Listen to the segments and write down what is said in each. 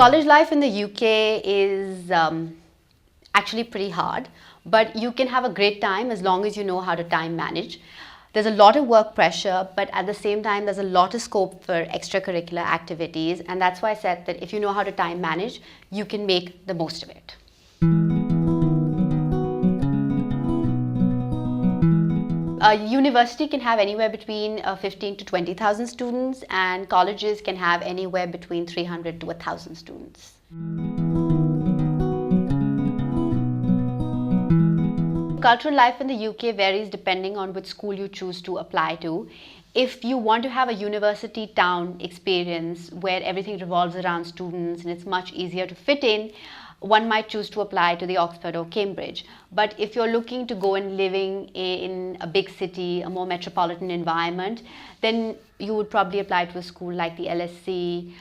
College life in the UK is actually pretty hard, but you can have a great time as long as you know how to time manage. There's a lot of work pressure, but at the same time, there's a lot of scope for extracurricular activities. And that's why I said that if you know how to time manage, you can make the most of it. A university can have anywhere between 15 to 20,000 students, and colleges can have anywhere between 300 to 1,000 students. Cultural life in the UK varies depending on which school you choose to apply to. If you want to have a university town experience where everything revolves around students and it's much easier to fit in, one might choose to apply to the Oxford or Cambridge. But if you're looking to go and living in a big city, a more metropolitan environment, then you would probably apply to a school like the LSE,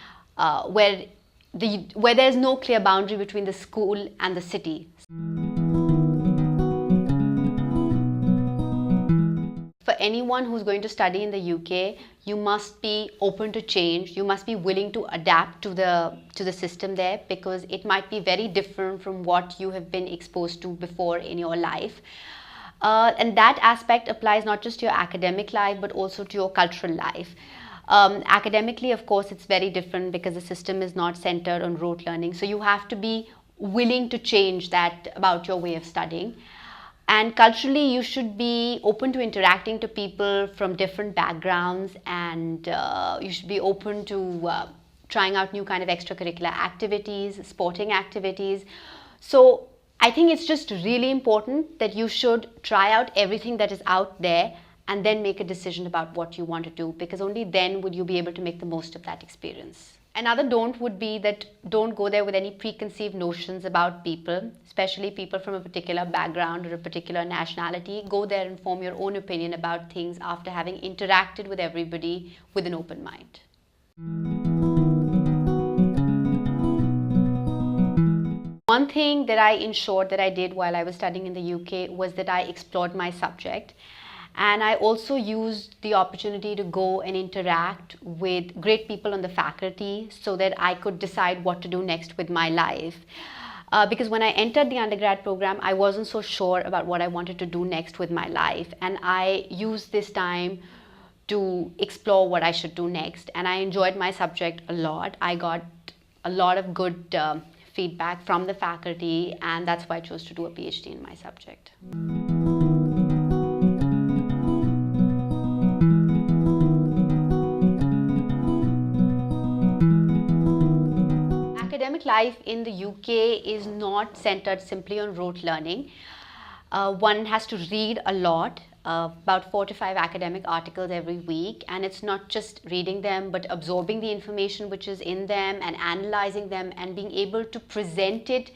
where there's no clear boundary between the school and the city. For anyone who's going to study in the UK, you must be open to change. You must be willing to adapt to the system there, because it might be very different from what you have been exposed to before in your life. And that aspect applies not just to your academic life, but also to your cultural life. Academically, of course, it's very different because the system is not centered on rote learning. So you have to be willing to change that about your way of studying. And culturally, you should be open to interacting to people from different backgrounds, and you should be open to trying out new kind of extracurricular activities, sporting activities. So I think it's just really important that you should try out everything that is out there and then make a decision about what you want to do, because only then would you be able to make the most of that experience. Another don't would be that don't go there with any preconceived notions about people, especially people from a particular background or a particular nationality. Go there and form your own opinion about things after having interacted with everybody with an open mind. One thing that I ensured that I did while I was studying in the UK was that I explored my subject. And I also used the opportunity to go and interact with great people on the faculty so that I could decide what to do next with my life. Because when I entered the undergrad program, I wasn't so sure about what I wanted to do next with my life. And I used this time to explore what I should do next. And I enjoyed my subject a lot. I got a lot of good feedback from the faculty, and that's why I chose to do a PhD in my subject. Academic life in the UK is not centered simply on rote learning. One has to read a lot, about 4 to 5 academic articles every week, and it's not just reading them but absorbing the information which is in them and analyzing them and being able to present it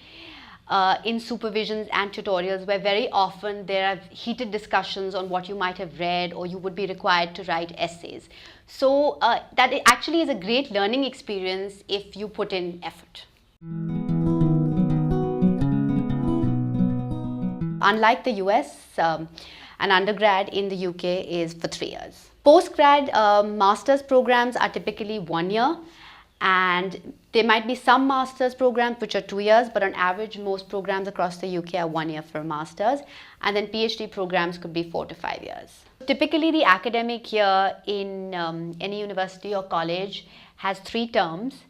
in supervisions and tutorials, where very often there are heated discussions on what you might have read, or you would be required to write essays. So that actually is a great learning experience if you put in effort. Unlike the US, an undergrad in the UK is for 3 years. Postgrad master's programs are typically 1 year, and there might be some master's programs which are 2 years, but on average most programs across the UK are 1 year for a master's, and then PhD programs could be 4 to 5 years. Typically the academic year in any university or college has 3 terms.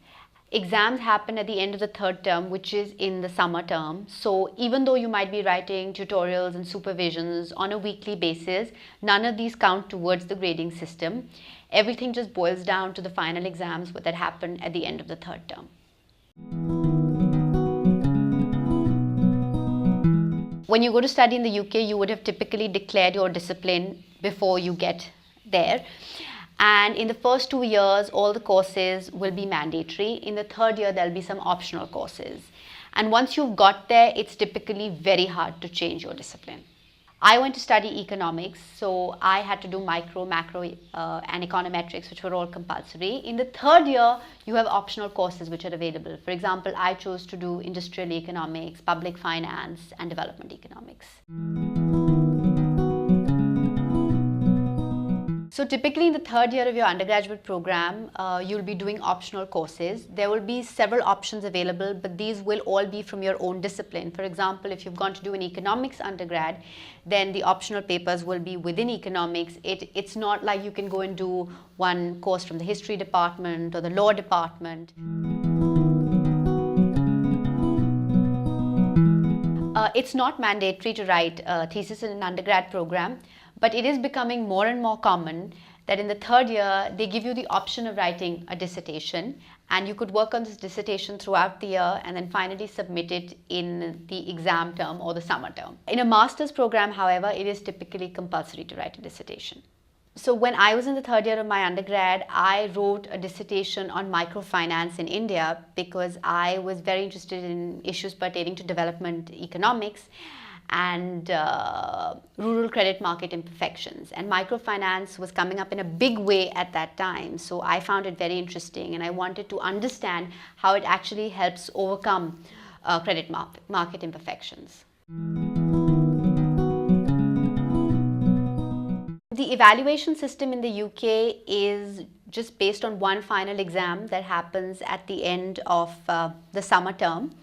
Exams happen at the end of the 3rd term, which is in the summer term. So even though you might be writing tutorials and supervisions on a weekly basis, none of these count towards the grading system. Everything just boils down to the final exams that happen at the end of the 3rd term. When you go to study in the UK, you would have typically declared your discipline before you get there. And in the first 2 years, all the courses will be mandatory. In the 3rd year, there'll be some optional courses. And once you've got there, it's typically very hard to change your discipline. I went to study economics, so I had to do micro, macro, and econometrics, which were all compulsory. In the 3rd year, you have optional courses which are available. For example, I chose to do industrial economics, public finance, and development economics. So typically in the third year of your undergraduate program, you'll be doing optional courses. There will be several options available, but these will all be from your own discipline. For example, if you've gone to do an economics undergrad, then the optional papers will be within economics. It's not like you can go and do one course from the history department or the law department. It's not mandatory to write a thesis in an undergrad program, but it is becoming more and more common that in the third year, they give you the option of writing a dissertation, and you could work on this dissertation throughout the year and then finally submit it in the exam term or the summer term. In a master's program, however, it is typically compulsory to write a dissertation. So when I was in the third year of my undergrad, I wrote a dissertation on microfinance in India because I was very interested in issues pertaining to development economics and rural credit market imperfections. And microfinance was coming up in a big way at that time. So I found it very interesting and I wanted to understand how it actually helps overcome credit market imperfections. The evaluation system in the UK is just based on one final exam that happens at the end of the summer term.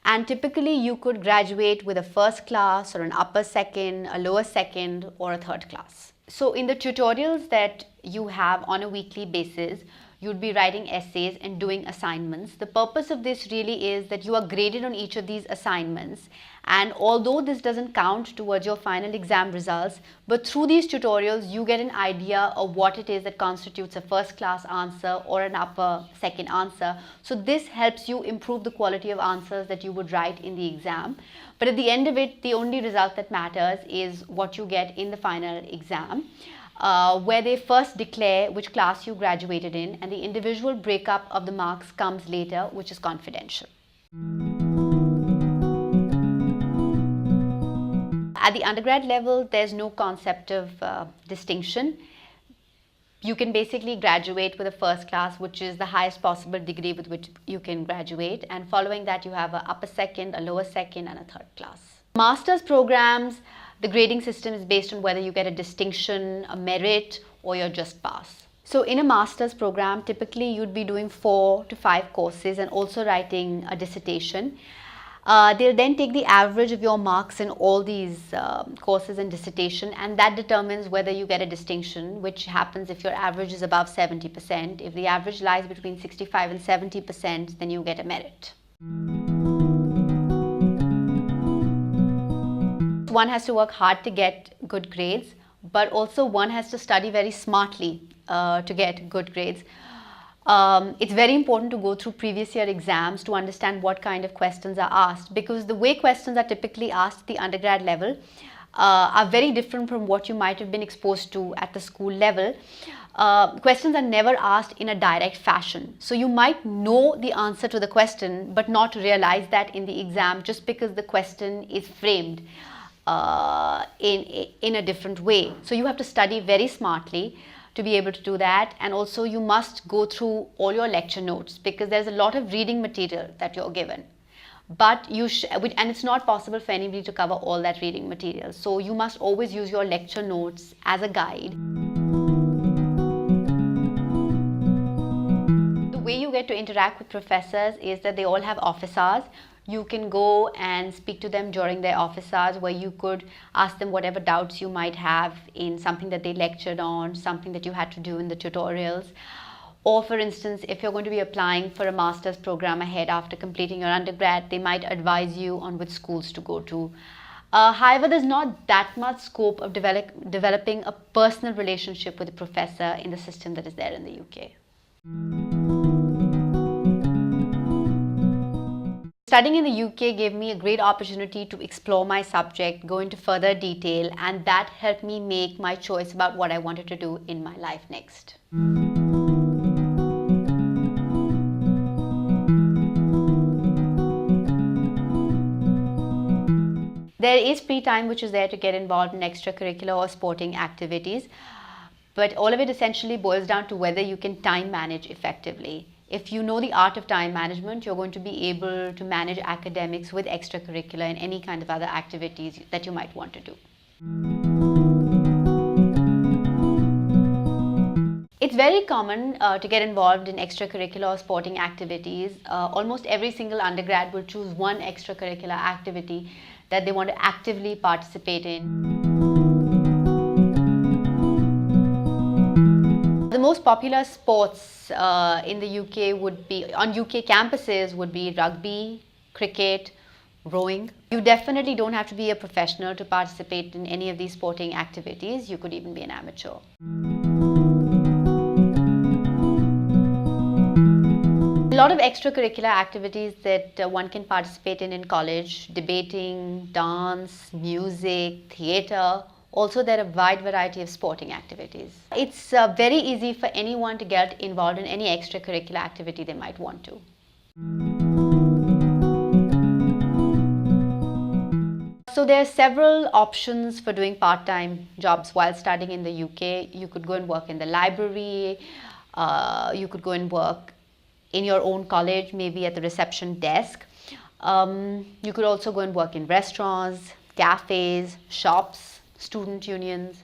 And typically you could graduate with a first class or an upper second, a lower second, or a third class. So in the tutorials that you have on a weekly basis, you'd be writing essays and doing assignments. The purpose of this really is that you are graded on each of these assignments. And although this doesn't count towards your final exam results, but through these tutorials, you get an idea of what it is that constitutes a first class answer or an upper second answer. So this helps you improve the quality of answers that you would write in the exam. But at the end of it, the only result that matters is what you get in the final exam. Where they first declare which class you graduated in, and the individual breakup of the marks comes later, which is confidential. At the undergrad level, there's no concept of distinction. You can basically graduate with a first class, which is the highest possible degree with which you can graduate. And following that, you have an upper second, a lower second, and a third class. Master's programs, the grading system is based on whether you get a distinction, a merit, or you're just pass. So in a master's program, typically you'd be doing 4 to 5 courses and also writing a dissertation. They'll then take the average of your marks in all these courses and dissertation, and that determines whether you get a distinction, which happens if your average is above 70%. If the average lies between 65 and 70%, then you get a merit. One has to work hard to get good grades, but also one has to study very smartly to get good grades. It's very important to go through previous year exams to understand what kind of questions are asked, because the way questions are typically asked at the undergrad level are very different from what you might have been exposed to at the school level. Questions are never asked in a direct fashion. So you might know the answer to the question but not realize that in the exam just because the question is framed in a different way. So you have to study very smartly to be able to do that, and also you must go through all your lecture notes because there's a lot of reading material that you're given. But and it's not possible for anybody to cover all that reading material. So you must always use your lecture notes as a guide. The way you get to interact with professors is that they all have office hours. You can go and speak to them during their office hours, where you could ask them whatever doubts you might have in something that they lectured on, something that you had to do in the tutorials. Or for instance, if you're going to be applying for a master's program ahead after completing your undergrad, they might advise you on which schools to go to. However, there's not that much scope of developing a personal relationship with a professor in the system that is there in the UK. Studying in the UK gave me a great opportunity to explore my subject, go into further detail, and that helped me make my choice about what I wanted to do in my life next. There is free time which is there to get involved in extracurricular or sporting activities, but all of it essentially boils down to whether you can time manage effectively. If you know the art of time management, you're going to be able to manage academics with extracurricular and any kind of other activities that you might want to do. It's very common to get involved in extracurricular or sporting activities. Almost every single undergrad will choose one extracurricular activity that they want to actively participate in. The most popular sports in the UK would be, on UK campuses, would be rugby, cricket, rowing. You definitely don't have to be a professional to participate in any of these sporting activities. You could even be an amateur. A lot of extracurricular activities that one can participate in college: debating, dance, music, theatre. Also, there are a wide variety of sporting activities. It's very easy for anyone to get involved in any extracurricular activity they might want to. So there are several options for doing part-time jobs while studying in the UK. You could go and work in the library, you could go and work in your own college, maybe at the reception desk. You could also go and work in restaurants, cafes, shops, student unions.